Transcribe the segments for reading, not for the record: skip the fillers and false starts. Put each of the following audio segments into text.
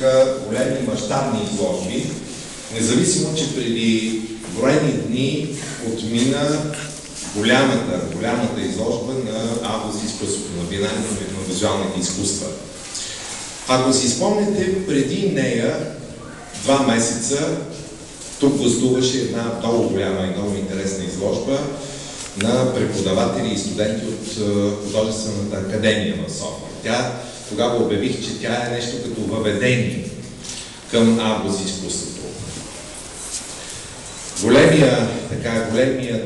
направиха големи мащабни изложби, независимо, че преди броени дни отмина голямата изложба на августийското на биеналето на визуалните изкуства. Ако си спомняте, преди нея 2 месеца тук гостуваше една много голяма и много интересна изложба на преподаватели и студенти от Художествената академия на София. Тогава обявих, че тя е нещо като въведение към августизкуството. Големия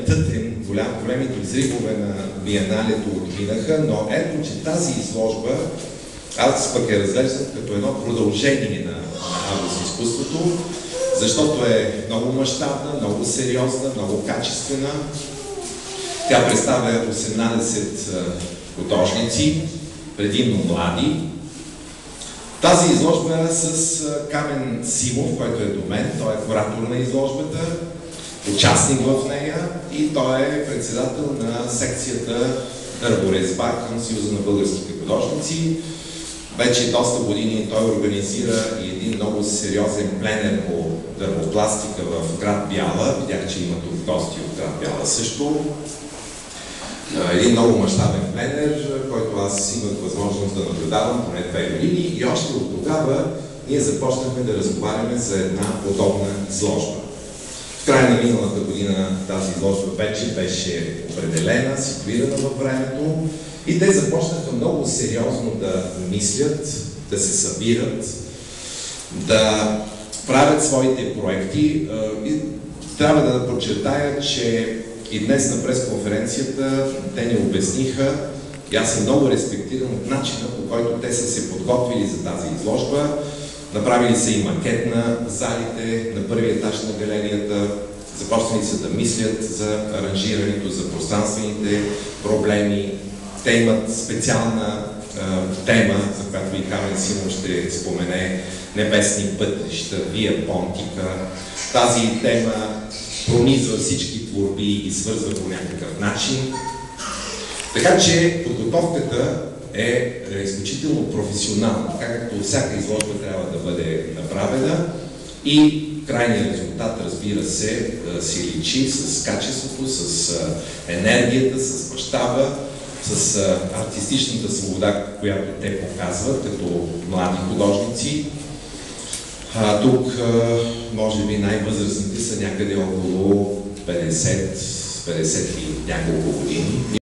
тътен, големите взривове на биеналето отминаха, но ето, че тази изложба аз пък я разглеждам като едно продължение на августизкуството, защото е много мащабна, много сериозна, много качествена. Тя представя 18 художници, предимно млади. Тази изложба е с Камен Симов, който е до мен. Той е куратор на изложбата, участник в нея и той е председател на секцията Дърворезба към Съюза на българските художници. Вече доста години той организира и един много сериозен пленер по дървопластика в град Бяла. Видях, че има тук гости от град Бяла също. Един много мащабен пленер, който аз имах възможност да наблюдавам поне 2 години и още от тогава ние започнахме да разговаряме за една подобна изложба. В края на миналата година тази изложба вече беше определена, ситуирана във времето и те започнаха много сериозно да мислят, да се събират, да правят своите проекти. И трябва да подчертая, че и днес на пресконференцията те ни обясниха, и аз съм много респектиран от начина, по който те са се подготвили за тази изложба. Направили са и макет на залите, на първия етаж на галерията, започнали са да мислят за аранжирането, за пространствените проблеми. Те имат специална тема, за която и Камен Симов ще спомене, небесни пътища, Вия Понтика. Тази тема пронизва всички творби и ги свързва по някакъв начин. Така че подготовката е изключително професионална, така както всяка изложба трябва да бъде направена и крайният резултат, разбира се, си личи с качеството, с енергията, с мащаба, с артистичната свобода, която те показват като млади художници. Тук, може би, най-възрастните са някъде около 50 и няколко години.